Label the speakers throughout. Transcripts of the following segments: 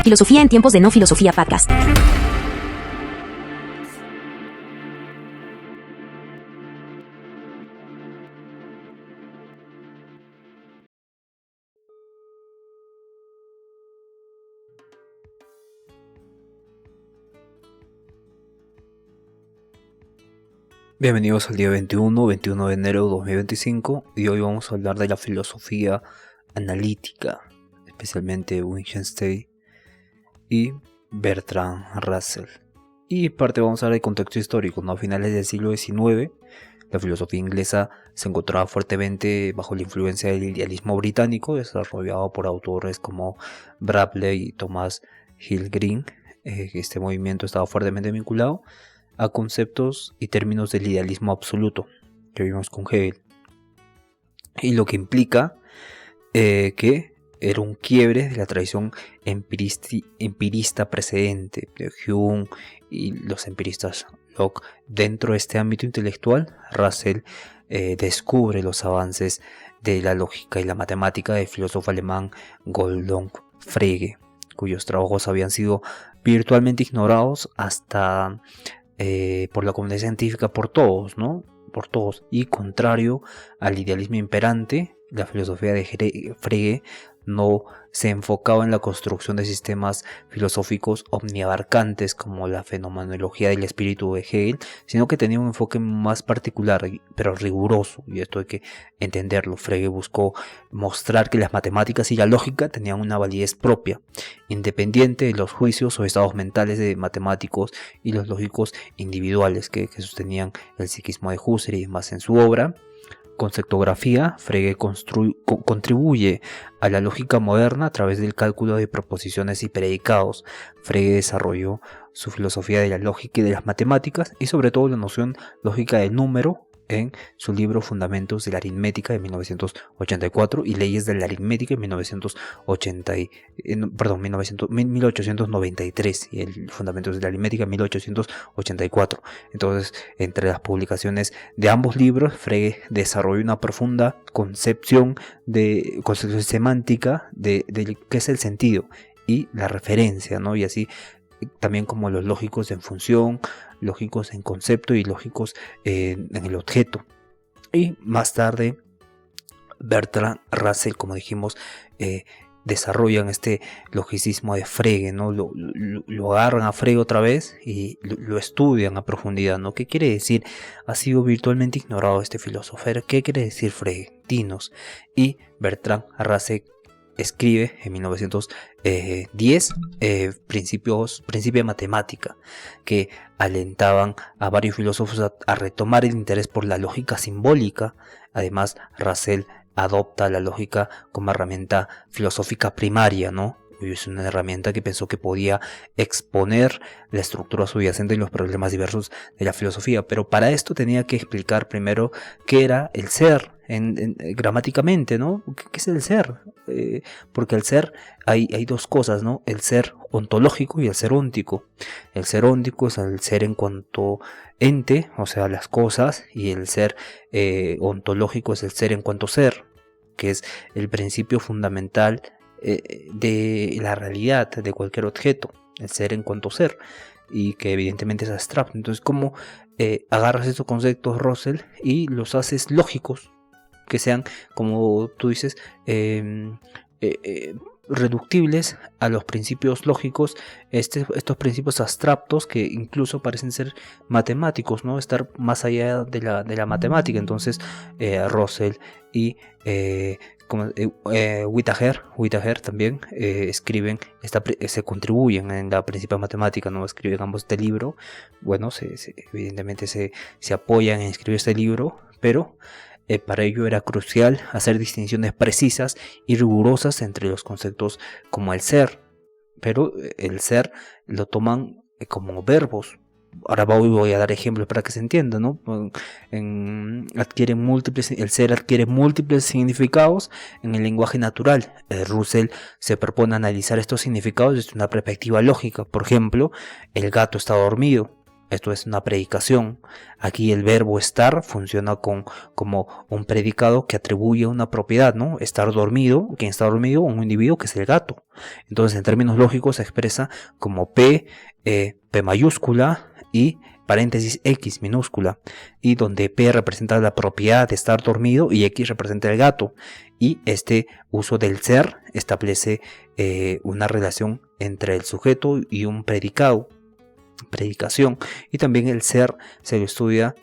Speaker 1: Filosofía en tiempos de no filosofía podcast.
Speaker 2: Bienvenidos al día 21 de enero de 2025 y hoy vamos a hablar de la filosofía analítica, especialmente Wittgenstein y Bertrand Russell. Y parte vamos a hablar de contexto histórico, ¿no? A finales del siglo XIX, la filosofía inglesa se encontraba fuertemente bajo la influencia del idealismo británico, desarrollado por autores como Bradley y Thomas Hill Green. Este movimiento estaba fuertemente vinculado a conceptos y términos del idealismo absoluto que vimos con Hegel, y lo que implica que era un quiebre de la tradición empirista precedente de Hume y los empiristas Locke. Dentro de este ámbito intelectual, Russell descubre los avances de la lógica y la matemática del filósofo alemán Gottlob Frege, cuyos trabajos habían sido virtualmente ignorados hasta por la comunidad científica, por todos, ¿no? Por todos. Y contrario al idealismo imperante, la filosofía de Frege no se enfocaba en la construcción de sistemas filosóficos omniabarcantes como la fenomenología del espíritu de Hegel, sino que tenía un enfoque más particular, pero riguroso, y esto hay que entenderlo. Frege buscó mostrar que las matemáticas y la lógica tenían una validez propia, independiente de los juicios o estados mentales de matemáticos y los lógicos individuales que sostenían el psiquismo de Husserl y demás. En su obra Conceptografía, Frege contribuye a la lógica moderna a través del cálculo de proposiciones y predicados. Frege desarrolló su filosofía de la lógica y de las matemáticas, y sobre todo la noción lógica del número, en su libro Fundamentos de la Aritmética de 1984 y Leyes de la Aritmética en 1893, y el Fundamentos de la Aritmética en 1884. Entonces, entre las publicaciones de ambos libros, Frege desarrolló una profunda concepción semántica de qué es el sentido y la referencia, ¿no? Y así también como los lógicos en función, lógicos en concepto y lógicos en el objeto. Y más tarde Bertrand Russell, como dijimos, desarrollan este logicismo de Frege, ¿no? Lo agarran a Frege otra vez y lo estudian a profundidad, ¿no? ¿Qué quiere decir? Ha sido virtualmente ignorado este filósofo. ¿Qué quiere decir Frege? Dinos. Y Bertrand Russell escribe en 1910 Principio de Matemática, que alentaban a varios filósofos a retomar el interés por la lógica simbólica. Además, Russell adopta la lógica como herramienta filosófica primaria, ¿no? Es una herramienta que pensó que podía exponer la estructura subyacente y los problemas diversos de la filosofía, pero para esto tenía que explicar primero qué era el ser, gramáticamente, ¿no? ¿Qué es el ser? Porque el ser hay dos cosas, ¿no? El ser ontológico y el ser óntico. El ser óntico es el ser en cuanto ente, o sea, las cosas, y el ser ontológico es el ser en cuanto ser, que es el principio fundamental de la realidad de cualquier objeto, el ser en cuanto ser, y que evidentemente es abstracto. Entonces, ¿cómo agarras estos conceptos, Russell, y los haces lógicos, que sean, como tú dices, reductibles a los principios lógicos, estos principios abstractos que incluso parecen ser matemáticos, ¿no? Estar más allá de la matemática? Entonces Russell y Whittaker también escriben, se contribuyen en la Principia Matemática, ¿no? Escriben ambos este libro. Bueno, evidentemente se apoyan en escribir este libro, pero para ello era crucial hacer distinciones precisas y rigurosas entre los conceptos como el ser, pero el ser lo toman como verbos. Ahora voy a dar ejemplos para que se entienda, ¿no? El ser adquiere múltiples significados en el lenguaje natural. Russell se propone analizar estos significados desde una perspectiva lógica. Por ejemplo, el gato está dormido. Esto es una predicación. Aquí el verbo estar funciona como un predicado que atribuye una propiedad, ¿no? Estar dormido, quien está dormido, un individuo que es el gato. Entonces, en términos lógicos se expresa como P mayúscula y paréntesis X minúscula, y donde P representa la propiedad de estar dormido y X representa el gato. Y este uso del ser establece una relación entre el sujeto y un predicado, predicación. Y también el ser se lo estudia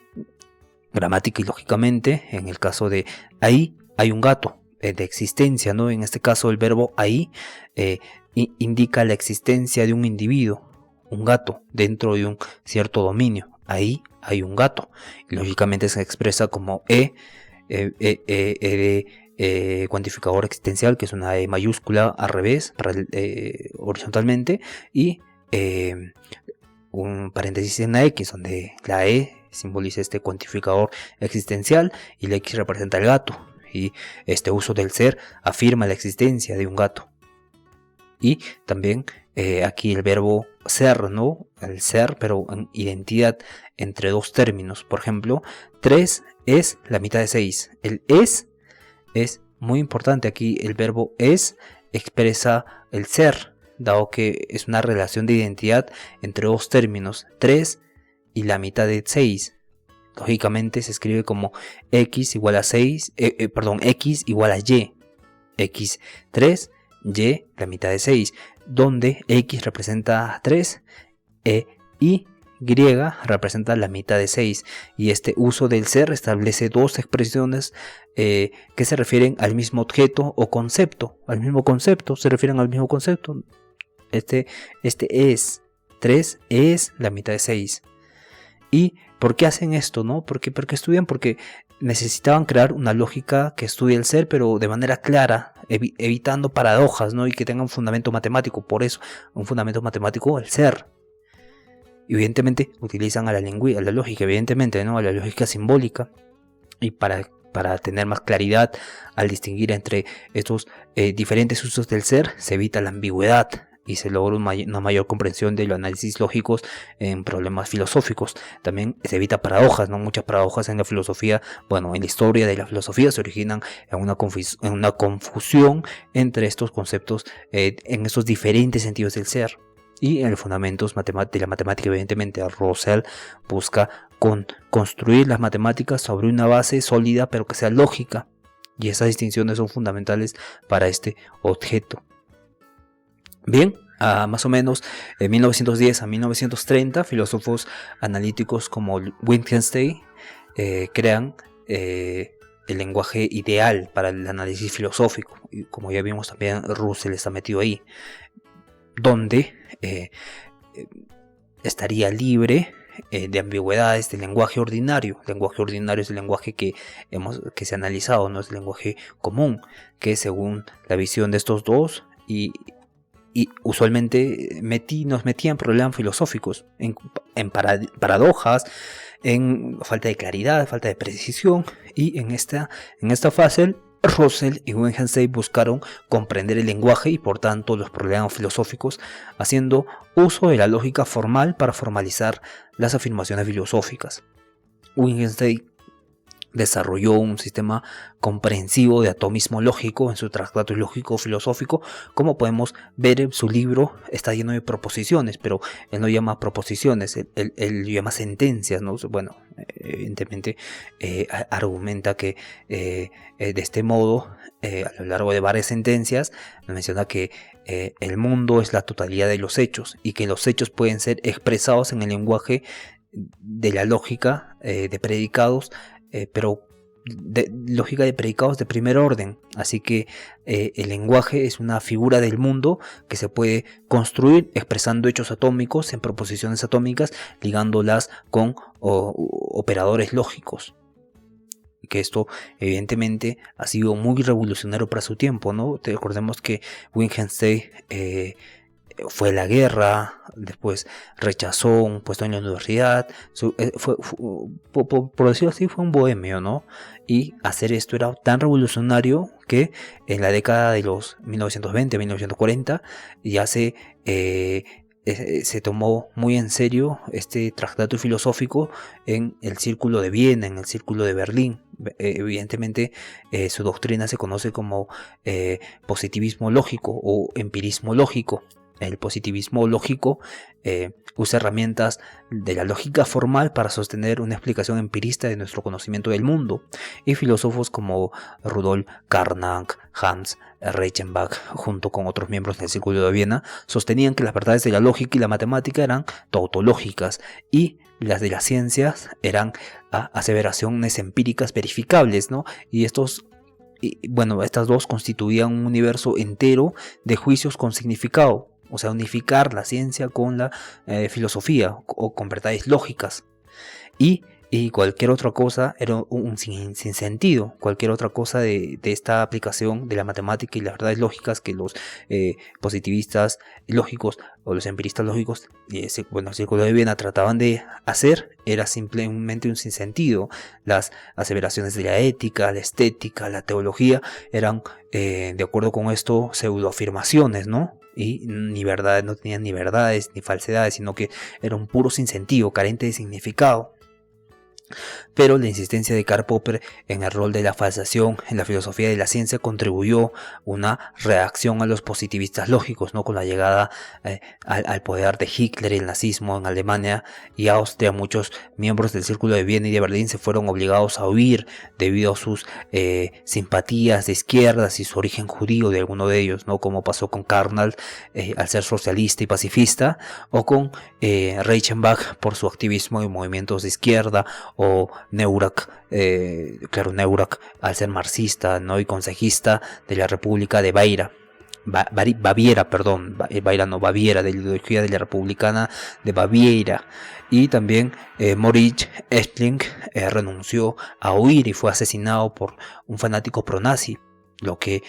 Speaker 2: gramática y lógicamente. En el caso de ahí hay un gato, de existencia, ¿no? En este caso el verbo ahí indica la existencia de un individuo, un gato, dentro de un cierto dominio. Ahí hay un gato. Y lógicamente se expresa como cuantificador existencial, que es una E mayúscula al revés, horizontalmente, y un paréntesis en la X, donde la E simboliza este cuantificador existencial y la X representa el gato. Y este uso del ser afirma la existencia de un gato. Y también aquí el verbo ser, ¿no? El ser, pero en identidad entre dos términos. Por ejemplo, 3 es la mitad de 6. El es muy importante. Aquí el verbo es expresa el ser, dado que es una relación de identidad entre dos términos, 3 y la mitad de 6. Lógicamente se escribe como x igual a 6, x igual a y. X 3, y la mitad de 6, donde x representa 3 y y representa la mitad de 6. Y este uso del ser establece dos expresiones que se refieren al mismo objeto o concepto. Al mismo concepto, se refieren al mismo concepto. Este es 3 es la mitad de 6. ¿Y por qué hacen esto, no? Porque estudian, porque necesitaban crear una lógica que estudie el ser, pero de manera clara, evitando paradojas, ¿no? Y que tenga un fundamento matemático. Por eso, un fundamento matemático, el ser. Evidentemente, utilizan a la lógica, evidentemente, ¿no? A la lógica simbólica. Y para tener más claridad al distinguir entre estos diferentes usos del ser, se evita la ambigüedad y se logra una mayor comprensión de los análisis lógicos en problemas filosóficos. También se evita paradojas, ¿no? Muchas paradojas en la filosofía, en la historia de la filosofía se originan en una confusión entre estos conceptos, en estos diferentes sentidos del ser. Y en los fundamentos de la matemática, evidentemente, Russell busca construir las matemáticas sobre una base sólida, pero que sea lógica. Y esas distinciones son fundamentales para este objeto. Bien, más o menos en 1910 a 1930, filósofos analíticos como Wittgenstein crean el lenguaje ideal para el análisis filosófico. Y como ya vimos, también Russell está metido ahí, donde estaría libre de ambigüedades del lenguaje ordinario. El lenguaje ordinario es el lenguaje que se ha analizado, no es el lenguaje común, que según la visión de estos dos y usualmente nos metía en problemas filosóficos, en paradojas, en falta de claridad, falta de precisión. Y en esta fase Russell y Wittgenstein buscaron comprender el lenguaje y por tanto los problemas filosóficos, haciendo uso de la lógica formal para formalizar las afirmaciones filosóficas. Wittgenstein desarrolló un sistema comprensivo de atomismo lógico en su Tractato Lógico Filosófico. Como podemos ver en su libro, está lleno de proposiciones, pero él no llama proposiciones, él llama sentencias, ¿no? Bueno, evidentemente argumenta que de este modo, a lo largo de varias sentencias, nos menciona que el mundo es la totalidad de los hechos y que los hechos pueden ser expresados en el lenguaje de la lógica de predicados, pero de lógica de predicados de primer orden. Así que el lenguaje es una figura del mundo que se puede construir expresando hechos atómicos en proposiciones atómicas, ligándolas con operadores lógicos. Que esto evidentemente ha sido muy revolucionario para su tiempo, ¿no? Recordemos que Wittgenstein fue a la guerra, después rechazó un puesto en la universidad, por decirlo así, fue un bohemio, ¿no? Y hacer esto era tan revolucionario que en la década de los 1920-1940 ya se se tomó muy en serio este tratado filosófico en el Círculo de Viena, en el Círculo de Berlín. Evidentemente su doctrina se conoce como positivismo lógico o empirismo lógico. El positivismo lógico usa herramientas de la lógica formal para sostener una explicación empirista de nuestro conocimiento del mundo, y filósofos como Rudolf Carnap, Hans Reichenbach, junto con otros miembros del Círculo de Viena, sostenían que las verdades de la lógica y la matemática eran tautológicas y las de las ciencias eran aseveraciones empíricas verificables, ¿no? Y estas dos constituían un universo entero de juicios con significado. O sea, unificar la ciencia con la filosofía o con verdades lógicas. Y cualquier otra cosa era un sinsentido. Cualquier otra cosa de esta aplicación de la matemática y las verdades lógicas que los positivistas lógicos o los empiristas lógicos, el Círculo de Viena, trataban de hacer era simplemente un sinsentido. Las aseveraciones de la ética, la estética, la teología eran, de acuerdo con esto, pseudoafirmaciones, ¿no? Y no tenían ni verdades ni falsedades, sino que era un puro sinsentido, carente de significado. Pero la insistencia de Karl Popper en el rol de la falsación en la filosofía de la ciencia contribuyó una reacción a los positivistas lógicos, ¿no? Con la llegada al poder de Hitler y el nazismo en Alemania y Austria, muchos miembros del Círculo de Viena y de Berlín se fueron obligados a huir debido a sus simpatías de izquierdas y su origen judío de alguno de ellos, ¿no? Como pasó con Carnap al ser socialista y pacifista, o con Reichenbach por su activismo en movimientos de izquierda, o Neurath al ser marxista, ¿no? Y consejista de la República de Baviera, de la ideología de la Republicana de Baviera. Y también Moritz Essling renunció a huir y fue asesinado por un fanático pronazi. Los que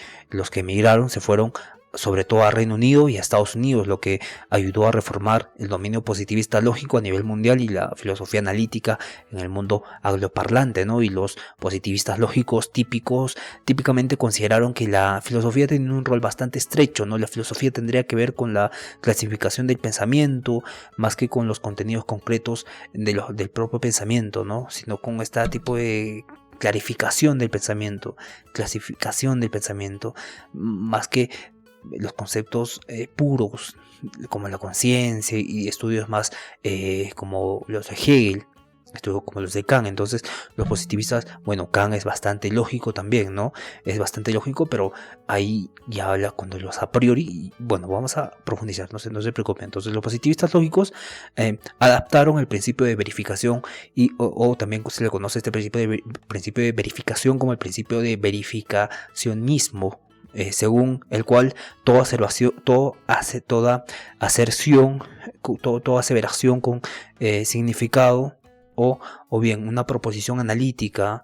Speaker 2: emigraron se fueron sobre todo a Reino Unido y a Estados Unidos, lo que ayudó a reformar el dominio positivista lógico a nivel mundial y la filosofía analítica en el mundo angloparlante, ¿no? Y los positivistas lógicos típicamente consideraron que la filosofía tenía un rol bastante estrecho, ¿no? La filosofía tendría que ver con la clasificación del pensamiento más que con los contenidos concretos del propio pensamiento, ¿no? Sino con este tipo de clarificación del pensamiento, clasificación del pensamiento, más que los conceptos puros como la conciencia y estudios más como los de Hegel, estudios como los de Kant. Entonces los positivistas, Kant es bastante lógico también, ¿no? Es bastante lógico, pero ahí ya habla cuando los a priori, y vamos a profundizar, no se preocupen. Entonces los positivistas lógicos adaptaron el principio de verificación o también se le conoce este principio de verificación como el principio de verificacionismo, según el cual toda aseveración con significado o bien una proposición analítica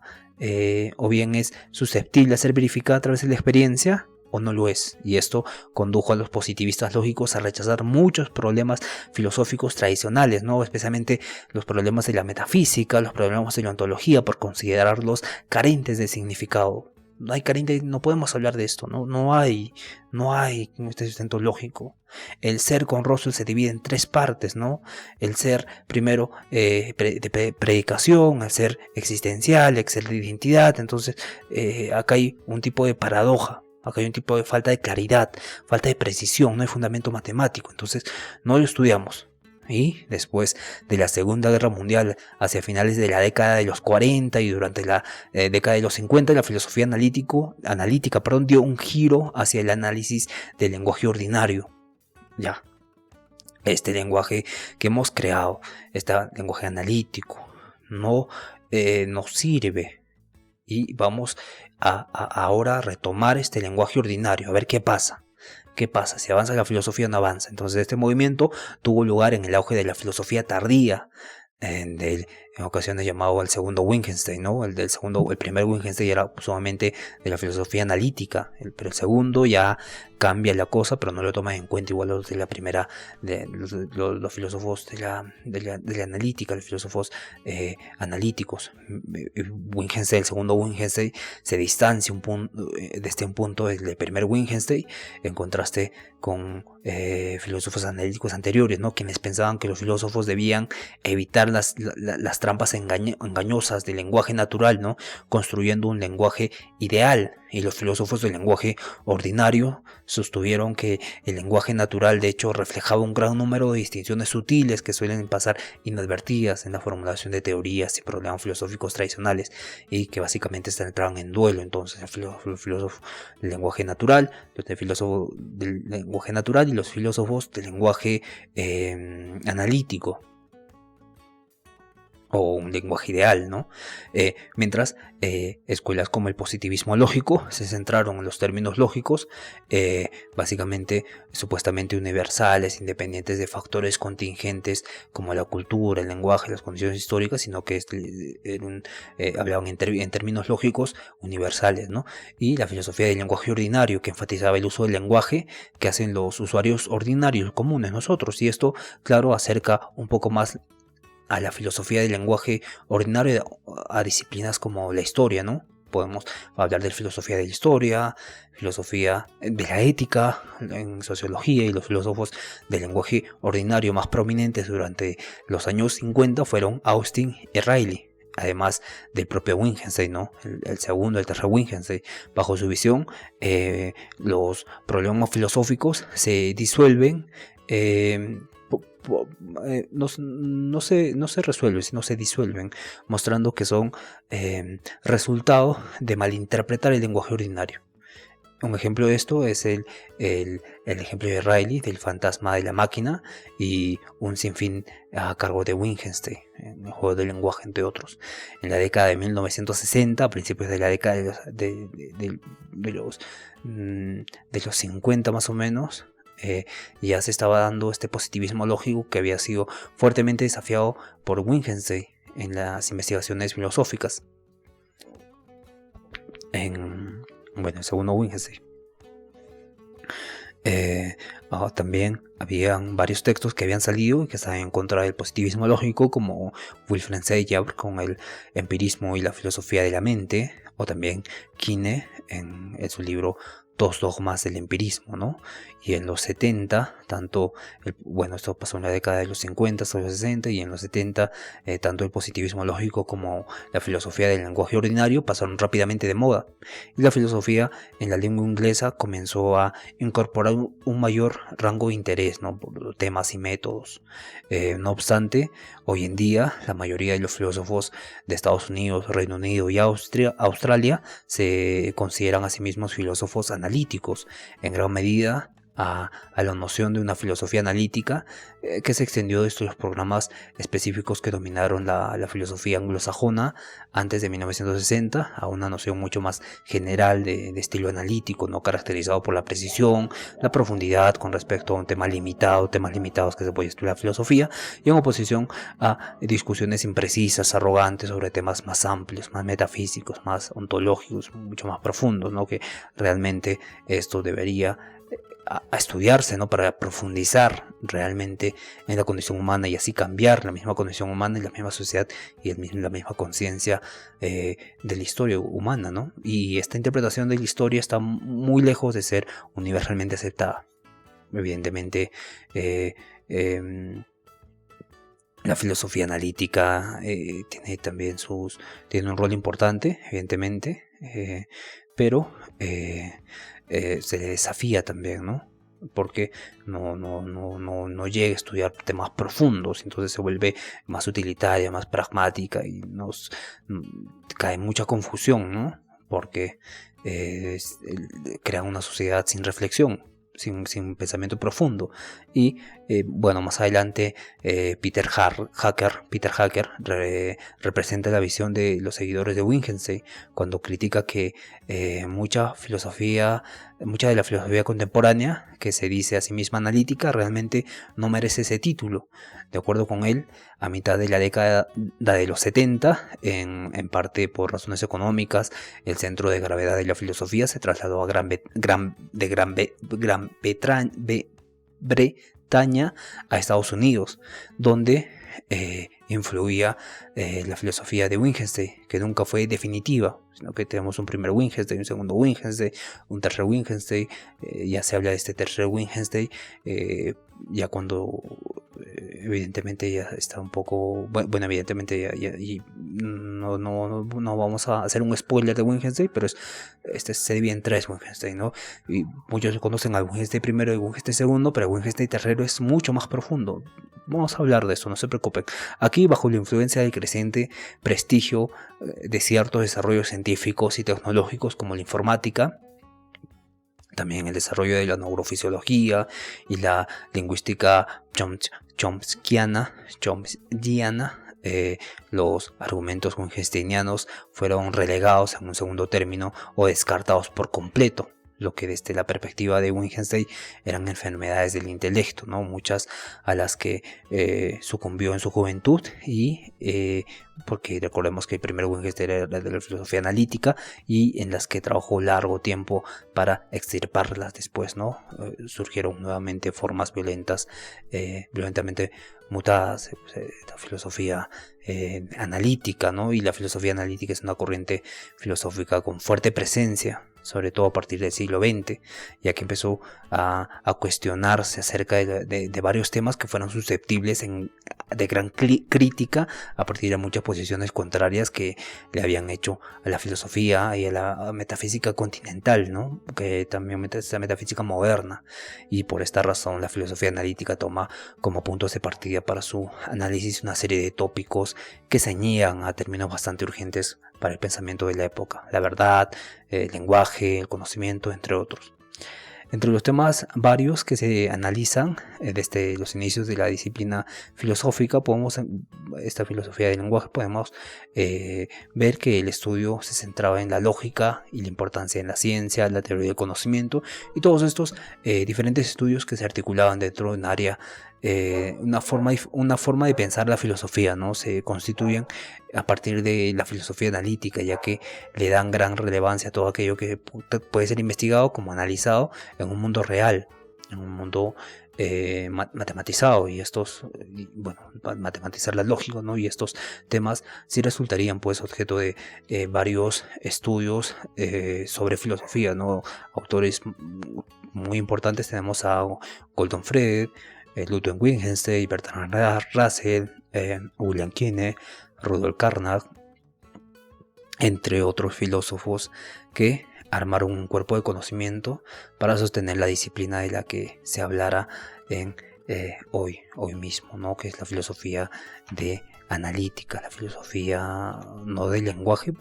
Speaker 2: o bien es susceptible a ser verificada a través de la experiencia o no lo es. Y esto condujo a los positivistas lógicos a rechazar muchos problemas filosóficos tradicionales, ¿no? Especialmente los problemas de la metafísica, los problemas de la ontología, por considerarlos carentes de significado. No podemos hablar de esto, no hay este sustento lógico. El ser con Russell se divide en tres partes, ¿no? El ser primero de predicación, el ser existencial, el ser de identidad. Entonces acá hay un tipo de paradoja, acá hay un tipo de falta de claridad, falta de precisión, no hay fundamento matemático. Entonces no lo estudiamos. Y después de la Segunda Guerra Mundial, hacia finales de la década de los 40 y durante la década de los 50, la filosofía analítica dio un giro hacia el análisis del lenguaje ordinario. Ya, este lenguaje que hemos creado, este lenguaje analítico, no nos sirve. Y vamos ahora a retomar este lenguaje ordinario, a ver qué pasa. ¿Qué pasa? Si avanza la filosofía o no avanza. Entonces este movimiento tuvo lugar en el auge de la filosofía tardía, del en ocasiones llamado el segundo Wittgenstein, ¿no? El primer Wittgenstein era sumamente de la filosofía analítica, pero el segundo ya cambia la cosa, pero no lo toman en cuenta igual los de la primera, de los filósofos de la analítica, los filósofos analíticos. Wittgenstein, el segundo Wittgenstein, se distancia desde un punto del primer Wittgenstein, en contraste con filósofos analíticos anteriores, ¿no? Quienes pensaban que los filósofos debían evitar las trampas engañosas del lenguaje natural, ¿no? Construyendo un lenguaje ideal. Y los filósofos del lenguaje ordinario sostuvieron que el lenguaje natural de hecho reflejaba un gran número de distinciones sutiles que suelen pasar inadvertidas en la formulación de teorías y problemas filosóficos tradicionales, y que básicamente se entraban en duelo entonces el filósofo del lenguaje natural, los filósofos del lenguaje natural y los filósofos del lenguaje analítico, o un lenguaje ideal, ¿no? Mientras escuelas como el positivismo lógico se centraron en los términos lógicos, básicamente supuestamente universales, independientes de factores contingentes como la cultura, el lenguaje, las condiciones históricas, sino que hablaban en términos lógicos universales, ¿no? Y la filosofía del lenguaje ordinario, que enfatizaba el uso del lenguaje que hacen los usuarios ordinarios, comunes, nosotros, y esto, claro, acerca un poco más a la filosofía del lenguaje ordinario a disciplinas como la historia, ¿no? Podemos hablar de filosofía de la historia, filosofía de la ética en sociología, y los filósofos del lenguaje ordinario más prominentes durante los años 50 fueron Austin y Riley, además del propio Wittgenstein, ¿no? El segundo, el tercer Wittgenstein. Bajo su visión, los problemas filosóficos se disuelven, no se resuelven, sino se disuelven, mostrando que son resultado de malinterpretar el lenguaje ordinario. Un ejemplo de esto es el ejemplo de Riley, del fantasma de la máquina, y un sinfín a cargo de Wittgenstein, en el juego del lenguaje, entre otros. En la década de 1960, a principios de la década de los 50 más o menos, ya se estaba dando este positivismo lógico que había sido fuertemente desafiado por Wittgenstein en las investigaciones filosóficas. El segundo Wittgenstein. También habían varios textos que habían salido y que estaban en contra del positivismo lógico, como Wilfried Sayre con el empirismo y la filosofía de la mente, o también Quine en su libro Dos dogmas del empirismo, ¿no? Y en los 70, esto pasó en la década de los 50 hasta los 60, y en los 70, tanto el positivismo lógico como la filosofía del lenguaje ordinario pasaron rápidamente de moda, y la filosofía en la lengua inglesa comenzó a incorporar un mayor rango de interés, ¿no? Por temas y métodos. No obstante, hoy en día la mayoría de los filósofos de Estados Unidos, Reino Unido y Australia se consideran a sí mismos filósofos analíticos, en gran medida a la noción de una filosofía analítica que se extendió desde los programas específicos que dominaron la filosofía anglosajona antes de 1960 a una noción mucho más general de estilo analítico, no caracterizado por la precisión, la profundidad con respecto a un tema limitado, temas limitados que se puede estudiar filosofía, y en oposición a discusiones imprecisas, arrogantes sobre temas más amplios, más metafísicos, más ontológicos, mucho más profundos, ¿no? Que realmente esto debería a estudiarse, ¿no? Para profundizar realmente en la condición humana y así cambiar la misma condición humana y la misma sociedad y la misma conciencia de la historia humana, ¿no? Y esta interpretación de la historia está muy lejos de ser universalmente aceptada. Evidentemente, la filosofía analítica tiene también tiene un rol importante, evidentemente, pero se le desafía también, ¿no? Porque no llega a estudiar temas profundos, entonces se vuelve más utilitaria, más pragmática, y nos cae mucha confusión, ¿no? Porque crea una sociedad sin reflexión, sin pensamiento profundo. Y bueno, más adelante Peter Hacker representa la visión de los seguidores de Wittgenstein cuando critica que mucha de la filosofía contemporánea, que se dice a sí misma analítica, realmente no merece ese título. De acuerdo con él, a mitad de la década de los 70, en parte por razones económicas, el centro de gravedad de la filosofía se trasladó a Gran Bretaña, a Estados Unidos, donde influía la filosofía de Wittgenstein, que nunca fue definitiva, sino que tenemos un primer Wittgenstein, un segundo Wittgenstein, un tercer Wittgenstein. Ya se habla de este tercer Wittgenstein ya cuando evidentemente ya está un poco, bueno, evidentemente y no vamos a hacer un spoiler de Wittgenstein, pero se divide en tres Wittgenstein, ¿no? Y muchos conocen al Wittgenstein primero y al Wittgenstein segundo, pero el Wittgenstein tercero es mucho más profundo. Vamos a hablar de eso, no se preocupen. Aquí, bajo la influencia del creciente prestigio de ciertos desarrollos científicos y tecnológicos como la informática, también el desarrollo de la neurofisiología y la lingüística chomskyana, los argumentos wittgensteinianos fueron relegados en un segundo término o descartados por completo, lo que desde la perspectiva de Wittgenstein eran enfermedades del intelecto, ¿no? Muchas a las que sucumbió en su juventud, y porque recordemos que el primer Wittgenstein era de la filosofía analítica, y en las que trabajó largo tiempo para extirparlas después, ¿no? Surgieron nuevamente formas violentamente mutadas, la filosofía analítica, ¿no? Y la filosofía analítica es una corriente filosófica con fuerte presencia, sobre todo a partir del siglo XX, ya que empezó a cuestionarse acerca de varios temas que fueron susceptibles de gran crítica a partir de muchas posiciones contrarias que le habían hecho a la filosofía y a la metafísica continental, ¿no? Que también es la metafísica moderna, y por esta razón la filosofía analítica toma como puntos de partida para su análisis una serie de tópicos que ceñían a términos bastante urgentes para el pensamiento de la época: la verdad, el lenguaje, el conocimiento, entre otros. Entre los temas varios que se analizan desde los inicios de la disciplina filosófica, esta filosofía del lenguaje, podemos ver que el estudio se centraba en la lógica y la importancia en la ciencia, la teoría del conocimiento, y todos estos diferentes estudios que se articulaban dentro de un área, una forma de pensar la filosofía, ¿no? Se constituyen a partir de la filosofía analítica, ya que le dan gran relevancia a todo aquello que puede ser investigado como analizado en un mundo real, en un mundo matematizado, matematizar la lógica, ¿no? Y estos temas sí resultarían pues objeto de varios estudios sobre filosofía, ¿no? Autores muy importantes tenemos a Gordon Fred, Ludwig Wittgenstein, Bertrand Russell, William Quine, Rudolf Carnap, entre otros filósofos que armaron un cuerpo de conocimiento para sostener la disciplina de la que se hablará hoy mismo, ¿no? Que es la filosofía de analítica, la filosofía no del lenguaje,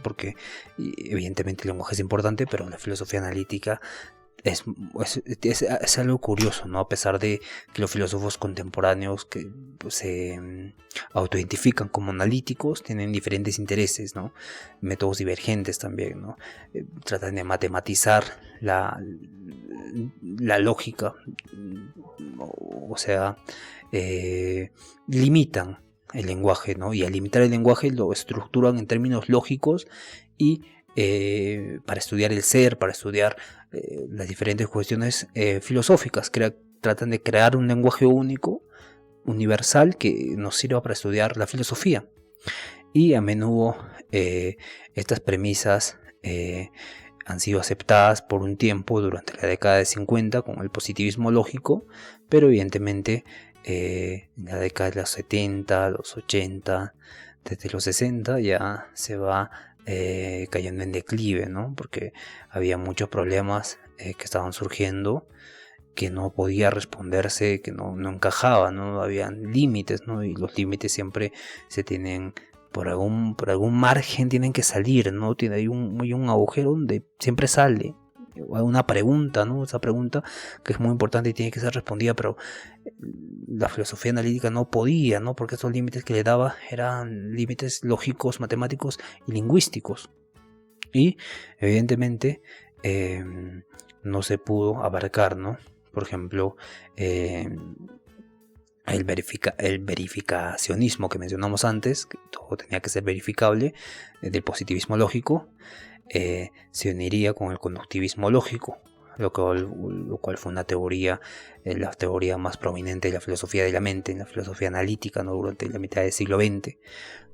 Speaker 2: porque evidentemente el lenguaje es importante, pero la filosofía analítica es algo curioso, ¿no? A pesar de que los filósofos contemporáneos que se autoidentifican como analíticos tienen diferentes intereses, ¿no? Métodos divergentes también, ¿no? Tratan de matematizar la lógica, o sea, limitan el lenguaje, ¿no? Y al limitar el lenguaje lo estructuran en términos lógicos y para estudiar el ser, para estudiar las diferentes cuestiones filosóficas. Tratan de crear un lenguaje único, universal, que nos sirva para estudiar la filosofía. Y a menudo estas premisas han sido aceptadas por un tiempo durante la década de 50 con el positivismo lógico, pero evidentemente en la década de los 70, los 80, desde los 60 ya se va cayendo en declive, ¿no? Porque había muchos problemas que estaban surgiendo, que no podía responderse, que no encajaba, ¿no? Habían límites, ¿no? Y los límites siempre se tienen por algún margen, tienen que salir, ¿no? Hay un agujero donde siempre sale. una pregunta, ¿no? Esa pregunta que es muy importante y tiene que ser respondida, pero la filosofía analítica no podía, ¿no? Porque esos límites que le daba eran límites lógicos, matemáticos y lingüísticos. Y evidentemente no se pudo abarcar, ¿no? Por ejemplo, el verificacionismo que mencionamos antes, que todo tenía que ser verificable, del positivismo lógico, se uniría con el conductivismo lógico, lo cual fue una teoría, la teoría más prominente de la filosofía de la mente, en la filosofía analítica, ¿no? Durante la mitad del siglo XX.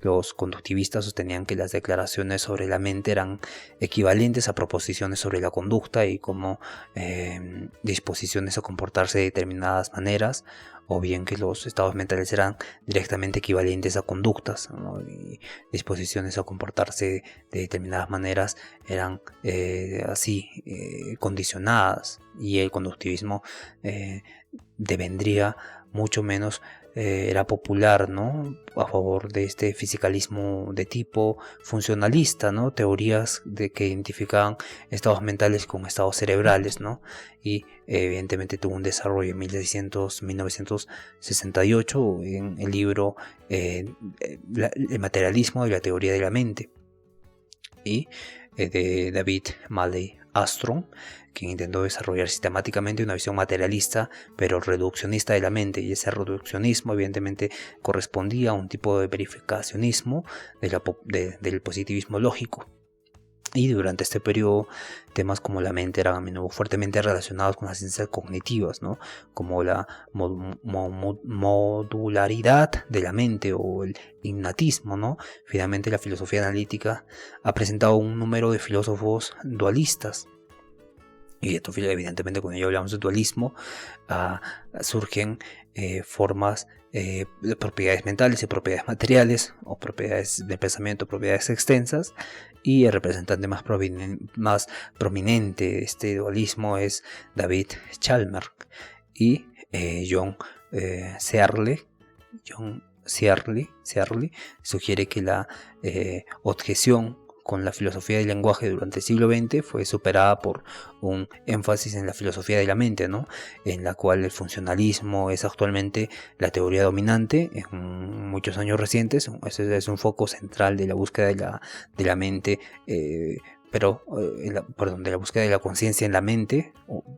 Speaker 2: Los conductivistas sostenían que las declaraciones sobre la mente eran equivalentes a proposiciones sobre la conducta y como disposiciones a comportarse de determinadas maneras, o bien que los estados mentales eran directamente equivalentes a conductas, ¿no? Y disposiciones a comportarse de determinadas maneras eran condicionadas, y el conductivismo devendría mucho menos, era popular, ¿no? A favor de este fisicalismo de tipo funcionalista, ¿no? Teorías que identificaban estados mentales con estados cerebrales, ¿no? Y evidentemente tuvo un desarrollo en 1968 en el libro El materialismo y la teoría de la mente, y de David Maley Armstrong, quien intentó desarrollar sistemáticamente una visión materialista pero reduccionista de la mente, y ese reduccionismo evidentemente correspondía a un tipo de verificacionismo del positivismo lógico. Y durante este periodo, temas como la mente eran a menudo fuertemente relacionados con las ciencias cognitivas, ¿no? Como la modularidad de la mente o el innatismo, ¿no? Finalmente, la filosofía analítica ha presentado un número de filósofos dualistas. Y esto, evidentemente, cuando ya hablamos de dualismo, surgen formas de propiedades mentales y propiedades materiales, o propiedades de pensamiento, propiedades extensas. Y el representante más prominente de este dualismo es David Chalmers y John Searle. John Searle sugiere que la objeción con la filosofía del lenguaje durante el siglo XX fue superada por un énfasis en la filosofía de la mente, ¿no? En la cual el funcionalismo es actualmente la teoría dominante en muchos años recientes. Ese es un foco central de la búsqueda de la mente, de la búsqueda de la conciencia en la mente,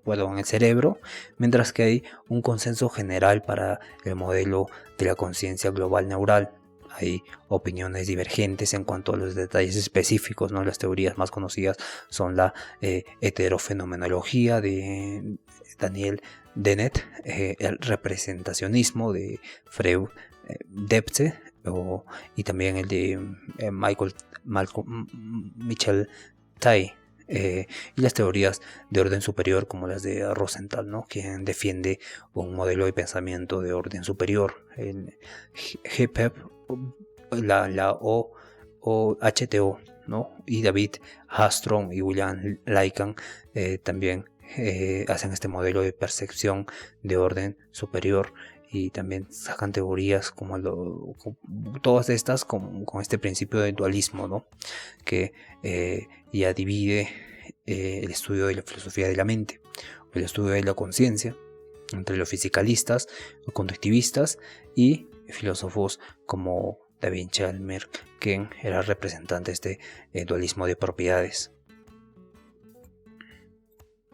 Speaker 2: en el cerebro, mientras que hay un consenso general para el modelo de la conciencia global neural. Hay opiniones divergentes en cuanto a los detalles específicos, ¿no? Las teorías más conocidas son la heterofenomenología de Daniel Dennett, el representacionismo de Freud Debye, y también el de Michel Tai, y las teorías de orden superior como las de Rosenthal, ¿no? Quien defiende un modelo de pensamiento de orden superior, el GPEP, la OHTO, ¿no? Y David Armstrong y William Lycan también hacen este modelo de percepción de orden superior, y también sacan teorías como todas estas con este principio de dualismo, ¿no? Que ya divide el estudio de la filosofía de la mente, el estudio de la conciencia, entre los fisicalistas, los conductivistas y filósofos como David Chalmers, quien era representante de este dualismo de propiedades.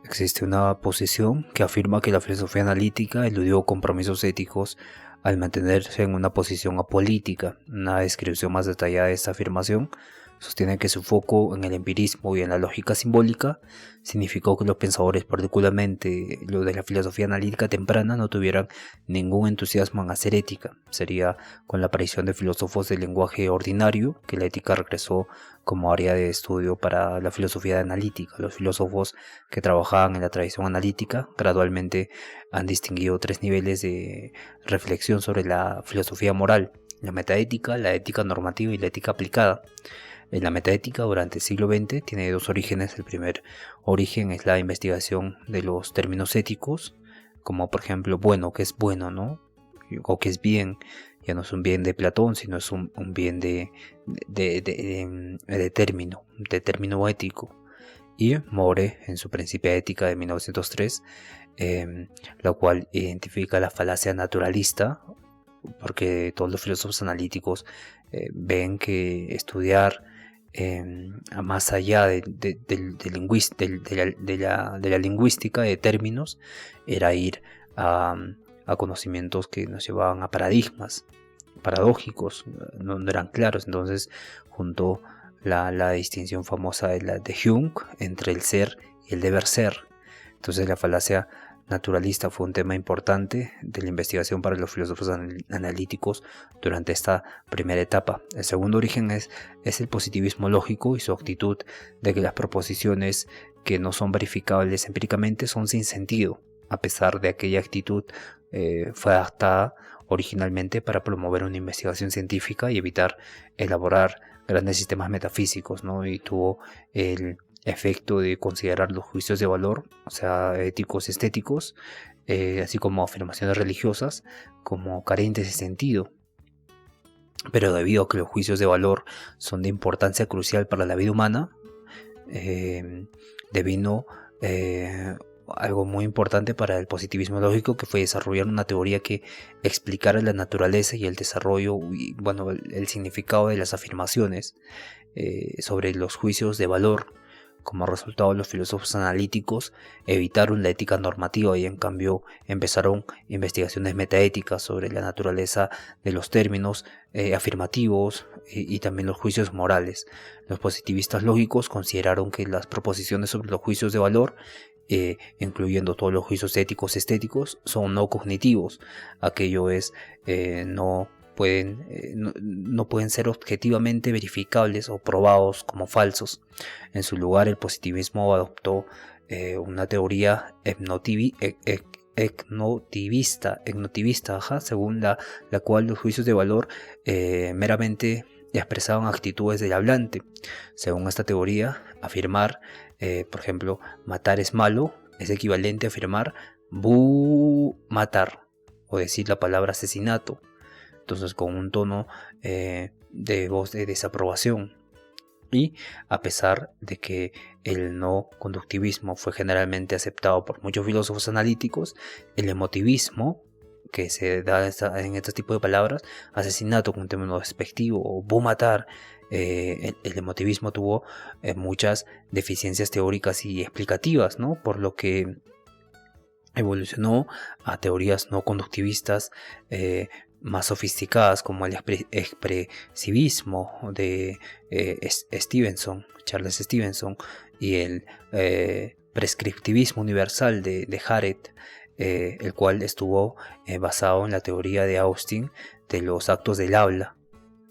Speaker 2: Existe una posición que afirma que la filosofía analítica eludió compromisos éticos al mantenerse en una posición apolítica. Una descripción más detallada de esta afirmación sostiene que su foco en el empirismo y en la lógica simbólica significó que los pensadores, particularmente los de la filosofía analítica temprana, no tuvieran ningún entusiasmo en hacer ética. Sería con la aparición de filósofos del lenguaje ordinario que la ética regresó como área de estudio para la filosofía analítica. Los filósofos que trabajaban en la tradición analítica gradualmente han distinguido 3 niveles de reflexión sobre la filosofía moral: la metaética, la ética normativa y la ética aplicada. En la metaética durante el siglo XX tiene 2 orígenes. El primer origen es la investigación de los términos éticos, como por ejemplo bueno, ¿qué es bueno, no? O ¿qué es bien? Ya no es un bien de Platón, sino es un bien de término ético. y More en su Principia Ética de 1903, la cual identifica la falacia naturalista, porque todos los filósofos analíticos ven que estudiar más allá de la lingüística de términos era ir a conocimientos que nos llevaban a paradigmas paradójicos, no eran claros. Entonces juntó la distinción famosa de Jung entre el ser y el deber ser. Entonces la falacia naturalista fue un tema importante de la investigación para los filósofos analíticos durante esta primera etapa. El segundo origen es el positivismo lógico y su actitud de que las proposiciones que no son verificables empíricamente son sin sentido, a pesar de aquella actitud fue adaptada originalmente para promover una investigación científica y evitar elaborar grandes sistemas metafísicos, ¿no? Y tuvo el efecto de considerar los juicios de valor, o sea, éticos y estéticos, así como afirmaciones religiosas, como carentes de sentido. Pero debido a que los juicios de valor son de importancia crucial para la vida humana, devino algo muy importante para el positivismo lógico, que fue desarrollar una teoría que explicara la naturaleza y el desarrollo y, bueno, el significado de las afirmaciones sobre los juicios de valor. Como resultado, los filósofos analíticos evitaron la ética normativa y en cambio empezaron investigaciones metaéticas sobre la naturaleza de los términos afirmativos y también los juicios morales. Los positivistas lógicos consideraron que las proposiciones sobre los juicios de valor, incluyendo todos los juicios éticos estéticos, son no cognitivos. Aquello es, no pueden ser objetivamente verificables o probados como falsos. En su lugar, el positivismo adoptó una teoría ignotivista, según la cual los juicios de valor meramente expresaban actitudes del hablante. Según esta teoría, afirmar, por ejemplo, matar es malo, es equivalente a afirmar matar, o decir la palabra asesinato. Entonces, con un tono de voz de desaprobación. Y a pesar de que el no conductivismo fue generalmente aceptado por muchos filósofos analíticos, el emotivismo, que se da en este tipo de palabras, asesinato con un término despectivo, o matar, el emotivismo tuvo muchas deficiencias teóricas y explicativas, ¿no? Por lo que evolucionó a teorías no conductivistas más sofisticadas, como el expresivismo de Charles Stevenson, y el prescriptivismo universal de Hart, el cual estuvo basado en la teoría de Austin de los actos del habla.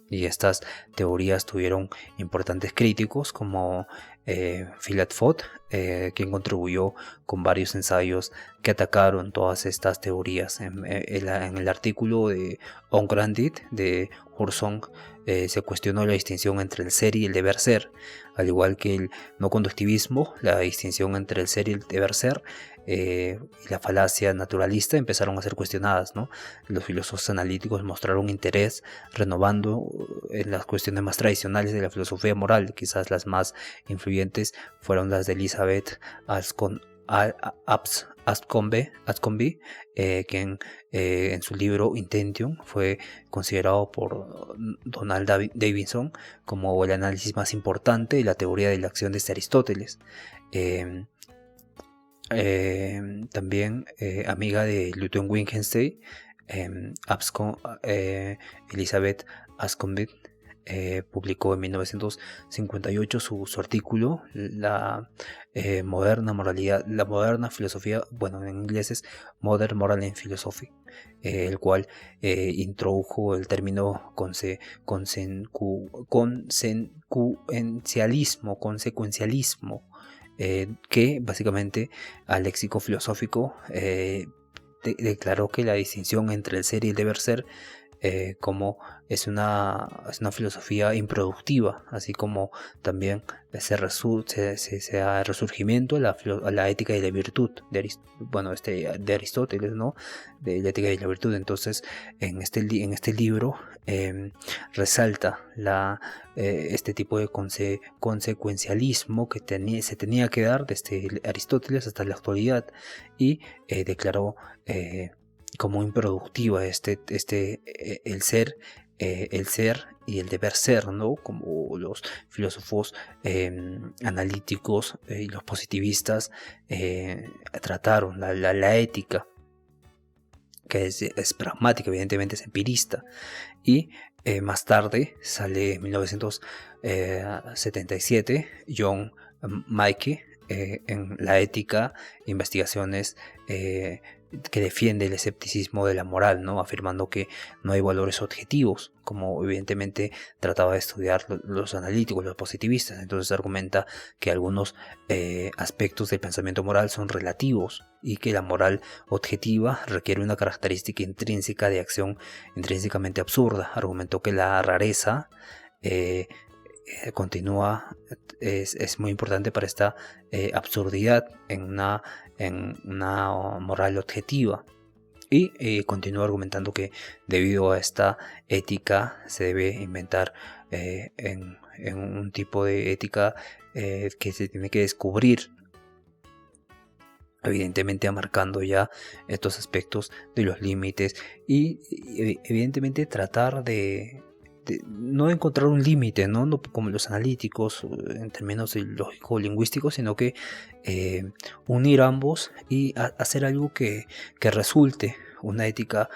Speaker 2: Y estas teorías tuvieron importantes críticos como Philip Foot, quien contribuyó con varios ensayos que atacaron todas estas teorías. En el artículo de Ungrounded de Hursong se cuestionó la distinción entre el ser y el deber ser, al igual que el no conductivismo. La distinción entre el ser y el deber ser y la falacia naturalista empezaron a ser cuestionadas, ¿no? Los filósofos analíticos mostraron interés renovando en las cuestiones más tradicionales de la filosofía moral. Quizás las más influyentes fueron las de Elizabeth Abercrombie, quien en su libro Intention fue considerado por Donald Davidson como el análisis más importante de la teoría de la acción de Aristóteles. También amiga de Ludwig Wittgenstein, Elizabeth Abercrombie publicó en 1958 su artículo la moderna filosofía, bueno, en inglés es Modern Moral and Philosophy, el cual introdujo el término consecuencialismo, que básicamente al léxico filosófico declaró que la distinción entre el ser y el deber ser como es una filosofía improductiva, así como también se da resurgimiento a la ética y la virtud de Aristóteles, ¿no? De la ética y la virtud. Entonces, en este libro resalta este tipo de consecuencialismo que se tenía que dar desde Aristóteles hasta la actualidad, y declaró como improductiva el ser y el deber ser, ¿no? Como los filósofos analíticos y los positivistas trataron la ética, que es pragmática, evidentemente es empirista. Y más tarde sale en 1977 John Mackey en La ética, investigaciones que defiende el escepticismo de la moral, ¿no? Afirmando que no hay valores objetivos, como evidentemente trataba de estudiar los analíticos, los positivistas. Entonces argumenta que algunos aspectos del pensamiento moral son relativos y que la moral objetiva requiere una característica intrínseca de acción intrínsecamente absurda. Argumentó que la rareza es muy importante para esta absurdidad en una moral objetiva, y continúa argumentando que debido a esta ética se debe inventar en un tipo de ética que se tiene que descubrir, evidentemente marcando ya estos aspectos de los límites y evidentemente tratar de no encontrar un límite, ¿no? No como los analíticos en términos lógico-lingüísticos, sino que unir ambos y hacer algo que resulte una ética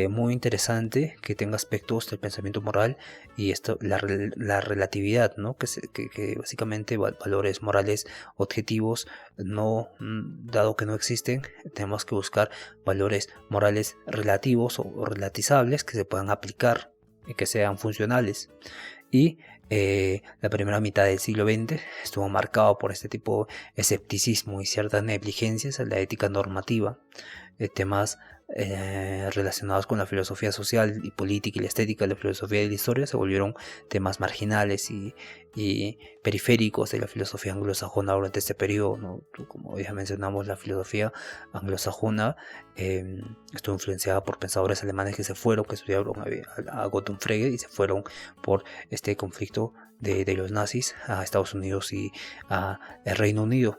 Speaker 2: muy interesante, que tenga aspectos del pensamiento moral y la relatividad, ¿no? Que básicamente valores morales objetivos, dado que no existen, tenemos que buscar valores morales relativos o relativizables que se puedan aplicar y que sean funcionales. Y la primera mitad del siglo XX estuvo marcado por este tipo de escepticismo y ciertas negligencias en la ética normativa. Temas relacionados con la filosofía social y política y la estética de la filosofía y la historia se volvieron temas marginales y periféricos de la filosofía anglosajona durante este periodo, ¿no? Como ya mencionamos, la filosofía anglosajona estuvo influenciada por pensadores alemanes que estudiaron a Gottlob Frege y se fueron por este conflicto de los nazis a Estados Unidos y a el Reino Unido.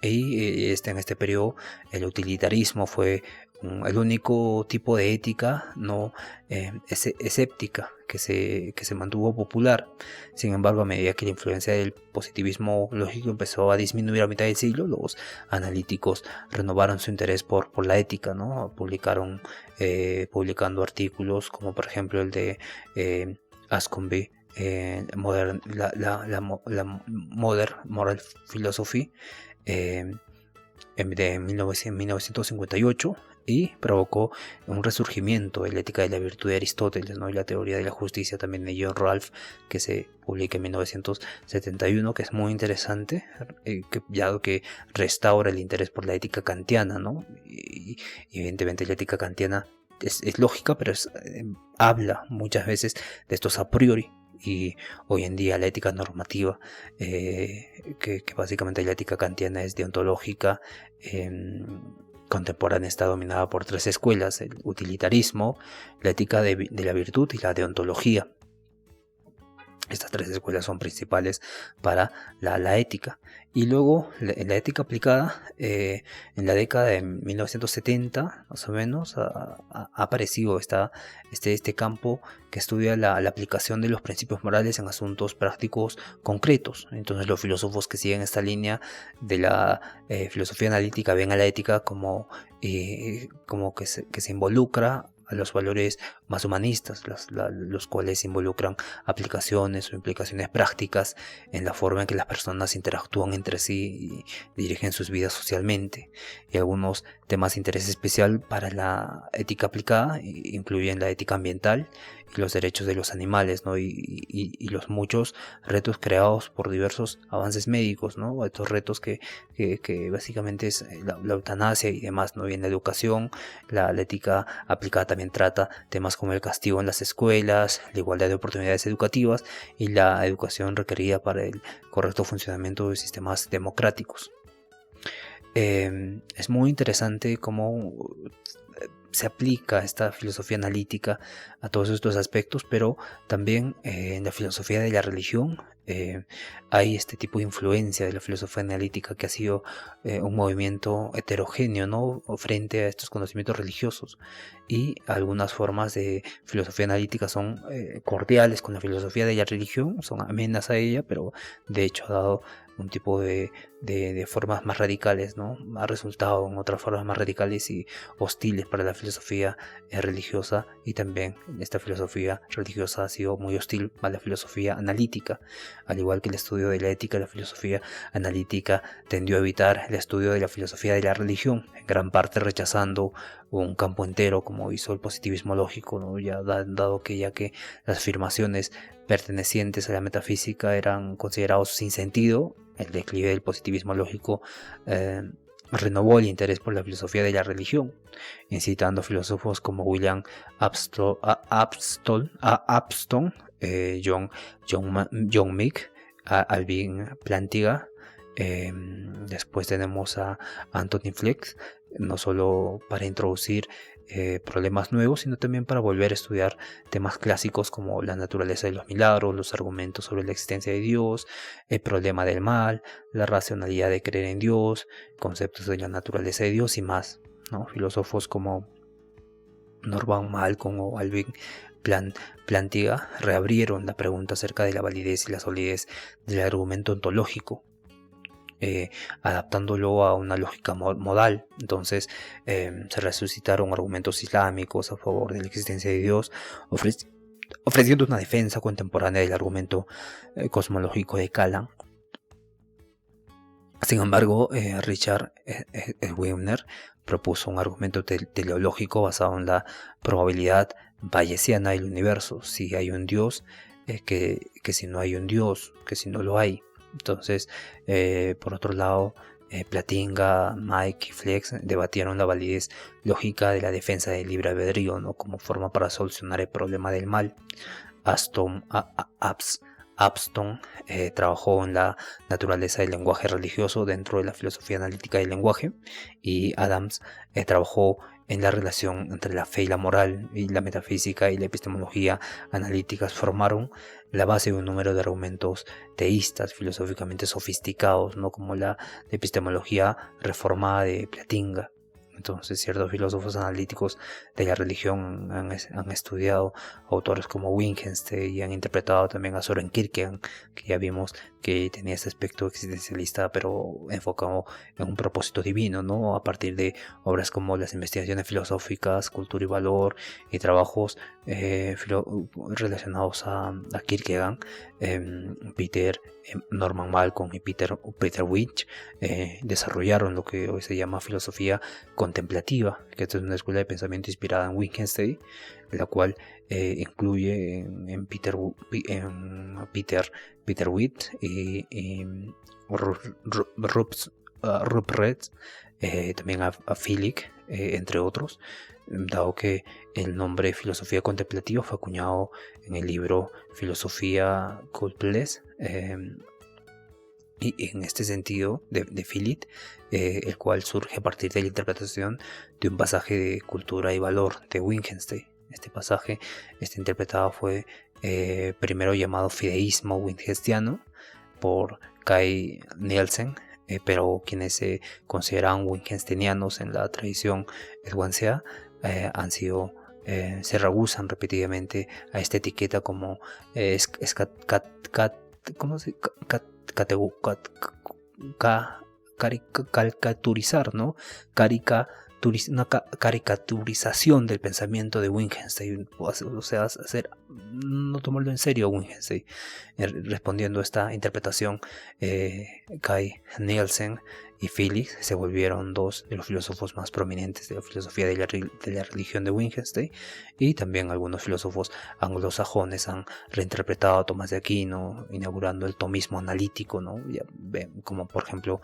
Speaker 2: Y en este periodo el utilitarismo fue el único tipo de ética no escéptica que se mantuvo popular. Sin embargo, a medida que la influencia del positivismo lógico empezó a disminuir a mitad del siglo, los analíticos renovaron su interés por la ética, ¿no? Publicando artículos como por ejemplo el de Aschenbach, Modern Moral Philosophy, de 1958, y provocó un resurgimiento de la ética de la virtud de Aristóteles, ¿no? Y la teoría de la justicia también de John Rawls, que se publica en 1971, que es muy interesante, que restaura el interés por la ética kantiana, ¿no? Y evidentemente la ética kantiana es lógica, pero habla muchas veces de estos a priori. Y hoy en día la ética normativa, que básicamente la ética kantiana es deontológica, contemporánea, está dominada por tres escuelas: el utilitarismo, la ética de la virtud y la deontología. Estas tres escuelas son principales para la ética. Y luego la ética aplicada, en la década de 1970 más o menos ha aparecido este campo que estudia la aplicación de los principios morales en asuntos prácticos concretos. Entonces los filósofos que siguen esta línea de la filosofía analítica ven a la ética como que se involucra a los valores más humanistas, los cuales involucran aplicaciones o implicaciones prácticas en la forma en que las personas interactúan entre sí y dirigen sus vidas socialmente. Y algunos temas de interés especial para la ética aplicada incluyen la ética ambiental y los derechos de los animales, ¿no? Y los muchos retos creados por diversos avances médicos, ¿no? Estos retos que básicamente es la eutanasia y demás, ¿no? Y en la educación, la ética aplicada también también trata temas como el castigo en las escuelas, la igualdad de oportunidades educativas y la educación requerida para el correcto funcionamiento de sistemas democráticos. Es muy interesante cómo se aplica esta filosofía analítica a todos estos aspectos, pero también en la filosofía de la religión hay este tipo de influencia de la filosofía analítica que ha sido un movimiento heterogéneo, ¿no?, frente a estos conocimientos religiosos, y algunas formas de filosofía analítica son cordiales con la filosofía de la religión, son amenas a ella, pero de hecho ha dado un tipo de formas más radicales, ¿no? Ha resultado en otras formas más radicales y hostiles para la filosofía religiosa, y también esta filosofía religiosa ha sido muy hostil a la filosofía analítica. Al igual que el estudio de la ética, la filosofía analítica tendió a evitar el estudio de la filosofía de la religión, en gran parte rechazando un campo entero como hizo el positivismo lógico, ¿no? Dado que las afirmaciones pertenecientes a la metafísica eran considerados sin sentido, el declive del positivismo lógico renovó el interés por la filosofía de la religión, incitando a filósofos como William Upstone, John Meek, a Alvin Plantinga. Después tenemos a Anthony Fleck, no solo para introducir problemas nuevos, sino también para volver a estudiar temas clásicos como la naturaleza de los milagros, los argumentos sobre la existencia de Dios, el problema del mal, la racionalidad de creer en Dios, conceptos de la naturaleza de Dios y más, ¿no? Filósofos como Norman Malcolm o Alvin Plantinga reabrieron la pregunta acerca de la validez y la solidez del argumento ontológico, adaptándolo a una lógica modal. Entonces se resucitaron argumentos islámicos a favor de la existencia de Dios, ofreciendo una defensa contemporánea del argumento cosmológico de Kalam. Sin embargo, Richard Wagner propuso un argumento teleológico basado en la probabilidad bayesiana del universo: si hay un Dios, que si no hay un Dios, que si no lo hay. Entonces, por otro lado, Plantinga, Mike y Flex debatieron la validez lógica de la defensa del libre albedrío, ¿no?, como forma para solucionar el problema del mal. Upstone trabajó en la naturaleza del lenguaje religioso dentro de la filosofía analítica del lenguaje, y Adams trabajó en la relación entre la fe y la moral, y la metafísica y la epistemología analíticas formaron la base de un número de argumentos teístas filosóficamente sofisticados, ¿no?, como la epistemología reformada de Plantinga. Entonces, ciertos filósofos analíticos de la religión han estudiado autores como Wittgenstein y han interpretado también a Søren Kierkegaard, que ya vimos que tenía este aspecto existencialista, pero enfocado en un propósito divino, ¿no?, a partir de obras como las investigaciones filosóficas, cultura y valor, y trabajos relacionados a Kierkegaard. Norman Malcolm y Peter Witch desarrollaron lo que hoy se llama filosofía contemplativa, que es una escuela de pensamiento inspirada en Wittgenstein, la cual incluye en Peter Witt y Rupert, también a Philip, entre otros, dado que el nombre filosofía contemplativa fue acuñado en el libro Filosofía Cultless, y en este sentido de Philip, el cual surge a partir de la interpretación de un pasaje de Cultura y Valor de Wittgenstein. Este pasaje interpretado fue primero llamado fideísmo wittgenstiano por Kai Nielsen, pero quienes se consideran wittgensteinianos en la tradición swansea se rehusan repetidamente a esta etiqueta como caricaturizar, ¿no? Una caricaturización del pensamiento de Wittgenstein, o sea, no tomarlo en serio a Wittgenstein. Respondiendo a esta interpretación, Kai Nielsen y Felix se volvieron dos de los filósofos más prominentes de la filosofía de la religión de Wittgenstein, y también algunos filósofos anglosajones han reinterpretado a Tomás de Aquino, inaugurando el tomismo analítico, ¿no? Como por ejemplo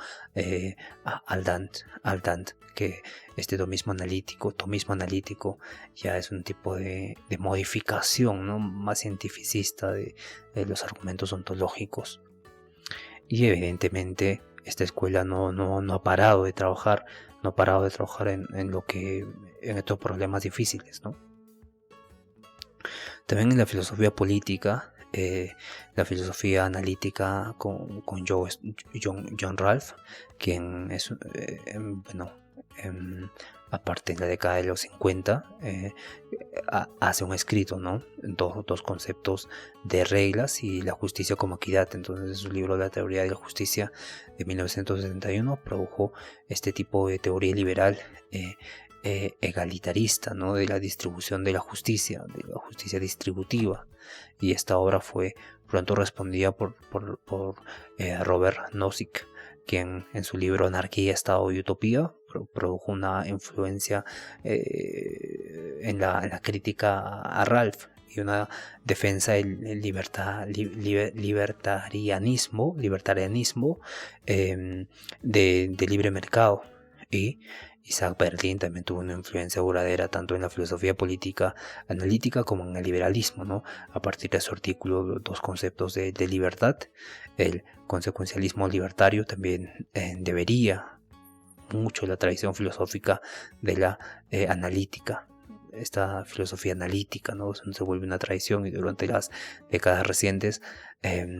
Speaker 2: Aldant, que este tomismo analítico ya es un tipo de modificación, ¿no? Más cientificista de los argumentos ontológicos. Y evidentemente esta escuela no ha parado de trabajar, en estos problemas difíciles, ¿no? También en la filosofía política, la filosofía analítica con John Ralph, quien es, aparte en la década de los 50, hace un escrito, ¿no? Dos conceptos de reglas y la justicia como equidad. Entonces, en su libro La teoría de la justicia de 1971 produjo este tipo de teoría liberal egalitarista, ¿no? De la distribución de la justicia distributiva. Y esta obra fue pronto respondida por Robert Nozick, quien en su libro Anarquía, Estado y Utopía produjo una influencia en la crítica a Ralph y una defensa del libertarianismo de libre mercado. Y Isaac Berlin también tuvo una influencia duradera tanto en la filosofía política analítica como en el liberalismo, ¿no? A partir de su artículo Dos conceptos de libertad, el consecuencialismo libertario también debería mucho la tradición filosófica de la analítica. Esta filosofía analítica, ¿no? Se vuelve una tradición, y durante las décadas recientes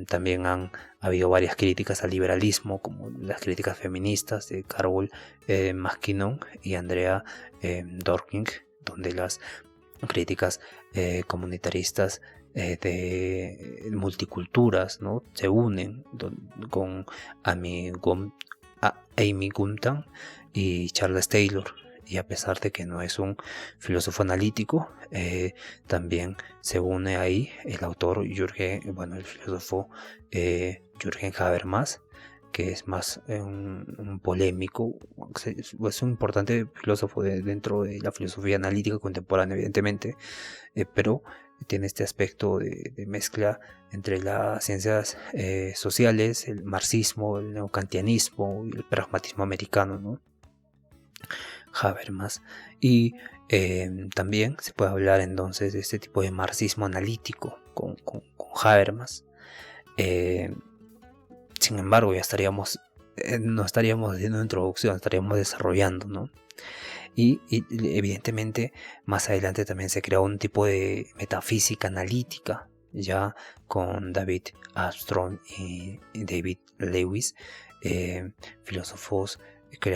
Speaker 2: también han habido varias críticas al liberalismo, como las críticas feministas de Carol McKinnon y Andrea Dworkin, donde las críticas comunitaristas de multiculturas, ¿no? Se unen con Amy Guntan y Charles Taylor. Y a pesar de que no es un filósofo analítico, también se une ahí el autor el filósofo Jürgen Habermas, que es más un polémico, es un importante filósofo dentro de la filosofía analítica contemporánea, evidentemente, pero tiene este aspecto de mezcla entre las ciencias sociales, el marxismo, el neocantianismo y el pragmatismo americano, ¿no? Habermas. Y también se puede hablar entonces de este tipo de marxismo analítico con Habermas. Sin embargo, ya no estaríamos haciendo introducción, estaríamos desarrollando, ¿no? Y evidentemente más adelante también se creó un tipo de metafísica analítica, ya con David Armstrong y David Lewis, filósofos que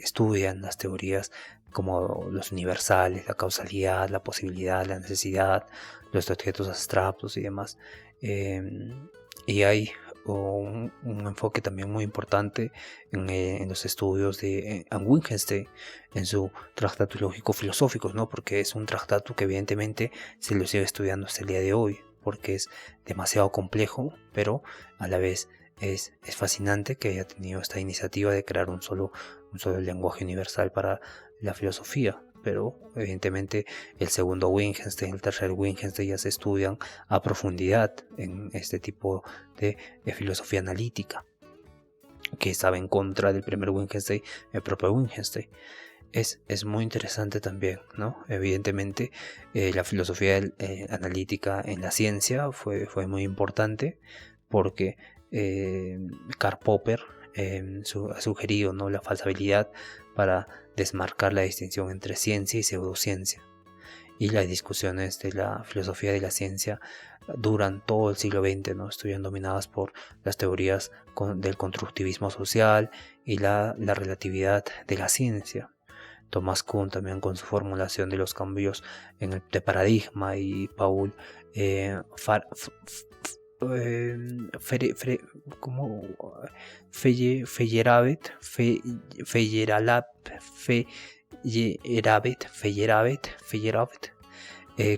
Speaker 2: estudian las teorías como los universales, la causalidad, la posibilidad, la necesidad, los objetos abstractos y demás. Y hay un enfoque también muy importante en los estudios de Wittgenstein en su Tractatus Lógico-Filosóficos, ¿no? Porque es un tractato que evidentemente se lo sigue estudiando hasta el día de hoy, porque es demasiado complejo, pero a la vez es fascinante que haya tenido esta iniciativa de crear un solo lenguaje universal para la filosofía. Pero evidentemente el segundo Wittgenstein, el tercer Wittgenstein ya se estudian a profundidad en este tipo de filosofía analítica, que estaba en contra del primer Wittgenstein, el propio Wittgenstein. Es muy interesante también, ¿no? Evidentemente la filosofía analítica en la ciencia fue muy importante, porque Karl Popper ha sugerido, ¿no?, la falsabilidad para desmarcar la distinción entre ciencia y pseudociencia. Y las discusiones de la filosofía de la ciencia duran todo el siglo XX, ¿no? Estuvieron dominadas por las teorías del constructivismo social y la relatividad de la ciencia. Thomas Kuhn también con su formulación de los cambios de paradigma, y Paul Feyerabend,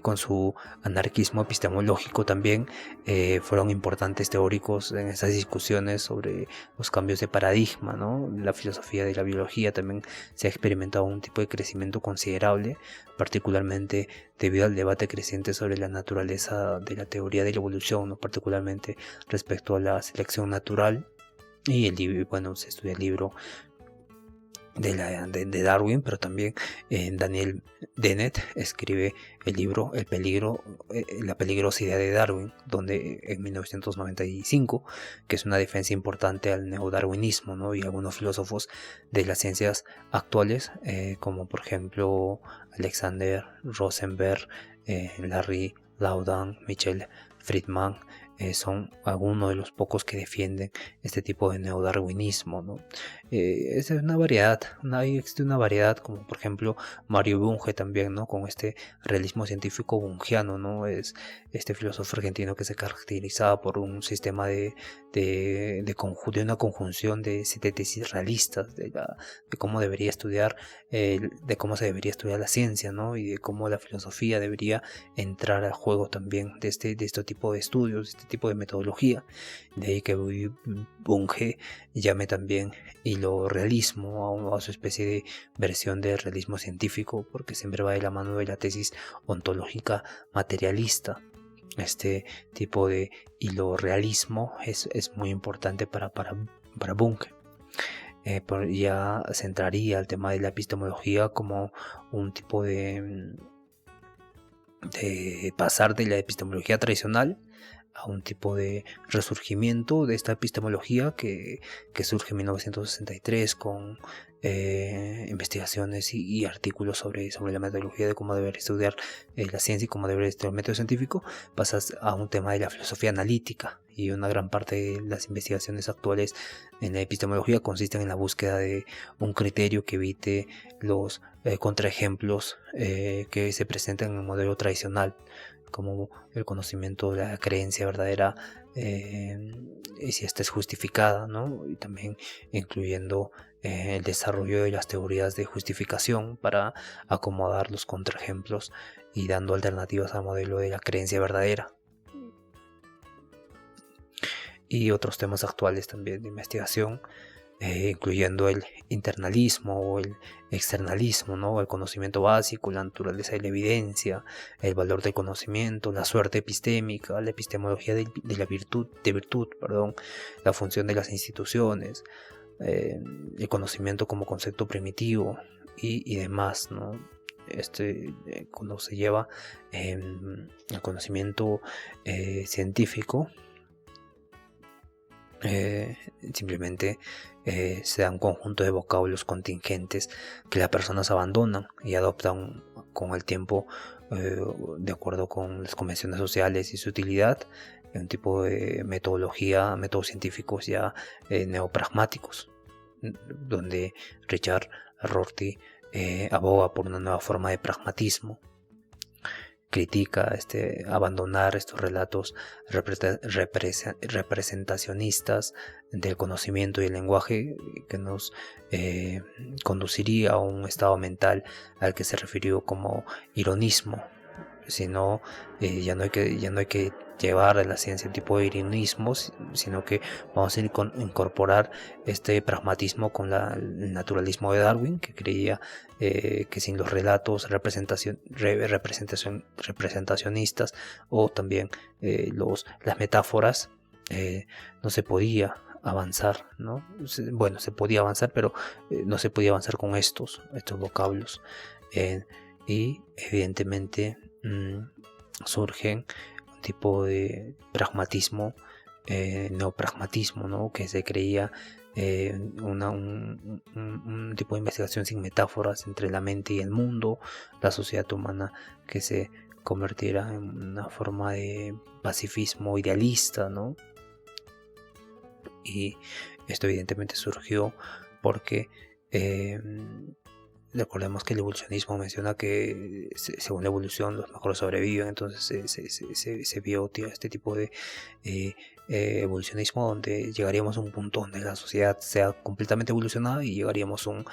Speaker 2: con su anarquismo epistemológico también fueron importantes teóricos en esas discusiones sobre los cambios de paradigma, ¿no? La filosofía de la biología también se ha experimentado un tipo de crecimiento considerable, particularmente debido al debate creciente sobre la naturaleza de la teoría de la evolución, ¿no? Particularmente respecto a la selección natural. Y el libro, bueno, se estudia el libro de Darwin, pero también Daniel Dennett escribe el libro La peligrosidad de Darwin, donde en 1995, que es una defensa importante al neodarwinismo, ¿no? Y algunos filósofos de las ciencias actuales, como por ejemplo Alexander Rosenberg, Larry Laudan, Michel Friedman, son algunos de los pocos que defienden este tipo de neodarwinismo, ¿no? Es una variedad, existe una variedad, como por ejemplo Mario Bunge también, ¿no? Con este realismo científico bungiano, ¿no? Es este filósofo argentino que se caracterizaba por un sistema de una conjunción de tesis realistas de cómo debería estudiar, de cómo se debería estudiar la ciencia, ¿no? Y de cómo la filosofía debería entrar al juego también de este tipo de estudios, de este tipo de metodología. De ahí que Bunge llame también realismo a su especie de versión de realismo científico, porque siempre va de la mano de la tesis ontológica materialista. Este tipo de realismo es muy importante para Bunge. Ya centraría el tema de la epistemología como un tipo de pasar de la epistemología tradicional a un tipo de resurgimiento de esta epistemología que surge en 1963 con investigaciones y artículos sobre la metodología de cómo deber estudiar la ciencia y cómo deber estudiar el método científico. Pasas a un tema de la filosofía analítica, y una gran parte de las investigaciones actuales en la epistemología consisten en la búsqueda de un criterio que evite los contraejemplos que se presentan en el modelo tradicional, como el conocimiento de la creencia verdadera y si esta es justificada, ¿no? Y también incluyendo el desarrollo de las teorías de justificación para acomodar los contraejemplos y dando alternativas al modelo de la creencia verdadera. Y otros temas actuales también de investigación, incluyendo el internalismo o el externalismo, ¿no? El conocimiento básico, la naturaleza de la evidencia, el valor del conocimiento, la suerte epistémica, la epistemología de la virtud, la función de las instituciones, el conocimiento como concepto primitivo y demás, ¿no? Cuando se lleva el conocimiento científico, simplemente se da un conjunto de vocablos contingentes que las personas abandonan y adoptan con el tiempo, de acuerdo con las convenciones sociales y su utilidad, un tipo de métodos científicos ya neopragmáticos, donde Richard Rorty aboga por una nueva forma de pragmatismo. Critica abandonar estos relatos representacionistas del conocimiento y el lenguaje que nos conduciría a un estado mental al que se refirió como ironismo. Sino ya no hay que llevar a la ciencia un tipo de ironismo, sino que vamos a incorporar este pragmatismo con el naturalismo de Darwin, que creía que sin los relatos representacionistas o también las metáforas no se podía avanzar, ¿no? Bueno, se podía avanzar, pero no se podía avanzar con estos vocablos, y evidentemente surgen un tipo de pragmatismo, neopragmatismo, ¿no? Que se creía un tipo de investigación sin metáforas entre la mente y el mundo, la sociedad humana que se convertiera en una forma de pacifismo idealista, ¿no? Y esto evidentemente surgió porque recordemos que el evolucionismo menciona que según la evolución los mejores sobreviven, entonces se vio este tipo de evolucionismo donde llegaríamos a un punto donde la sociedad sea completamente evolucionada y llegaríamos a un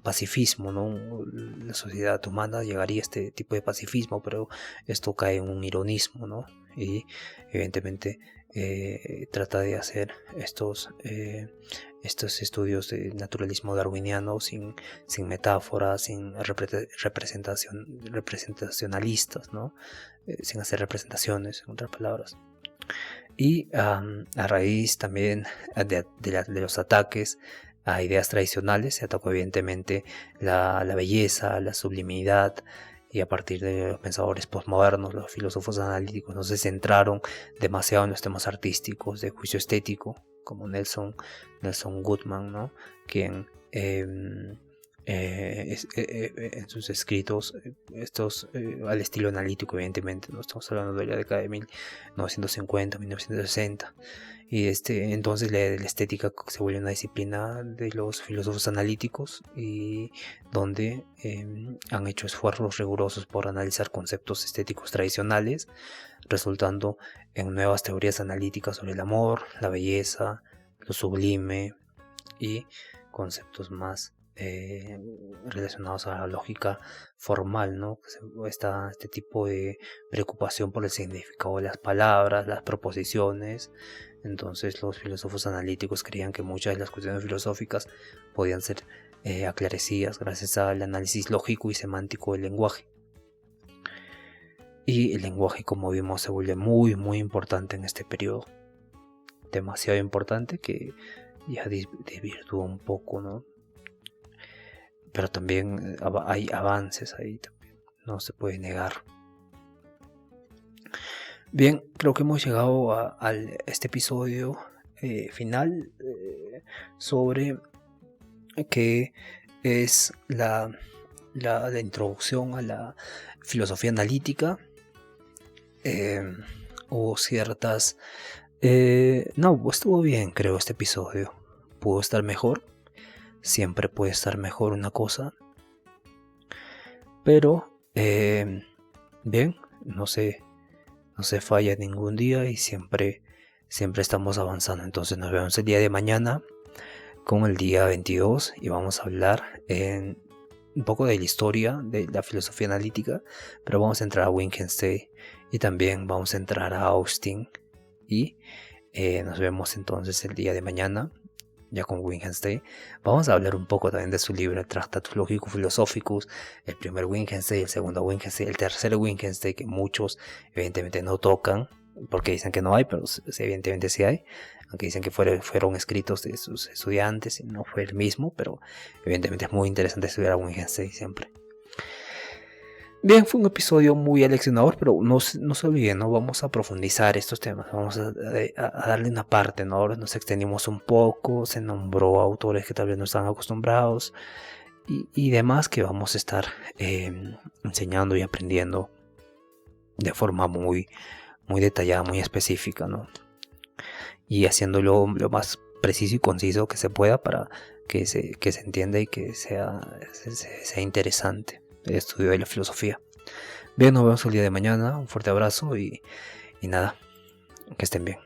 Speaker 2: pacifismo, ¿no? La sociedad humana llegaría a este tipo de pacifismo, pero esto cae en un ironismo, ¿no? Y evidentemente trata de hacer estos estudios de naturalismo darwiniano sin metáforas, sin representacionalistas, ¿no? Sin hacer representaciones, en otras palabras. Y a raíz también de los ataques a ideas tradicionales, se atacó evidentemente la belleza, la sublimidad, y a partir de los pensadores postmodernos, los filósofos analíticos no se centraron demasiado en los temas artísticos de juicio estético, como Nelson Goodman, ¿no? Quien en sus escritos, estos al estilo analítico, evidentemente, no estamos hablando de la década de 1950, 1960, y entonces la estética se vuelve una disciplina de los filósofos analíticos, y donde han hecho esfuerzos rigurosos por analizar conceptos estéticos tradicionales, resultando en nuevas teorías analíticas sobre el amor, la belleza, lo sublime y conceptos más relacionados a la lógica formal, ¿no? Está este tipo de preocupación por el significado de las palabras, las proposiciones. Entonces los filósofos analíticos creían que muchas de las cuestiones filosóficas podían ser aclarecidas gracias al análisis lógico y semántico del lenguaje. Y el lenguaje, como vimos, se vuelve muy muy importante en este periodo, demasiado importante, que ya desvirtúa un poco, ¿no? Pero también hay avances ahí también, no se puede negar. Bien, creo que hemos llegado a este episodio final sobre qué es la introducción a la filosofía analítica. Hubo ciertas... no, estuvo bien, creo, este episodio. Pudo estar mejor. Siempre puede estar mejor una cosa. Pero, bien, no se falla ningún día y siempre estamos avanzando. Entonces nos vemos el día de mañana con el día 22 y vamos a hablar un poco de la historia de la filosofía analítica, pero vamos a entrar a Wittgenstein y también vamos a entrar a Austin, y nos vemos entonces el día de mañana ya con Wittgenstein. Vamos a hablar un poco también de su libro Tractatus Lógico-Filosóficus, el primer Wittgenstein, el segundo Wittgenstein, el tercer Wittgenstein, que muchos evidentemente no tocan porque dicen que no hay, pero evidentemente sí hay, aunque dicen que fueron escritos de sus estudiantes y no fue el mismo, pero evidentemente es muy interesante estudiar a Wittgenstein siempre. Bien, fue un episodio muy aleccionador, pero no se olviden, ¿no? Vamos a profundizar estos temas, vamos a darle una parte, ¿no? Ahora nos extendimos un poco, se nombró autores que tal vez no están acostumbrados y demás, que vamos a estar enseñando y aprendiendo de forma muy, muy detallada, muy específica, ¿no? Y haciéndolo lo más preciso y conciso que se pueda para que se entienda y que sea interesante el estudio de la filosofía. Bien, nos vemos el día de mañana. Un fuerte abrazo y nada, que estén bien.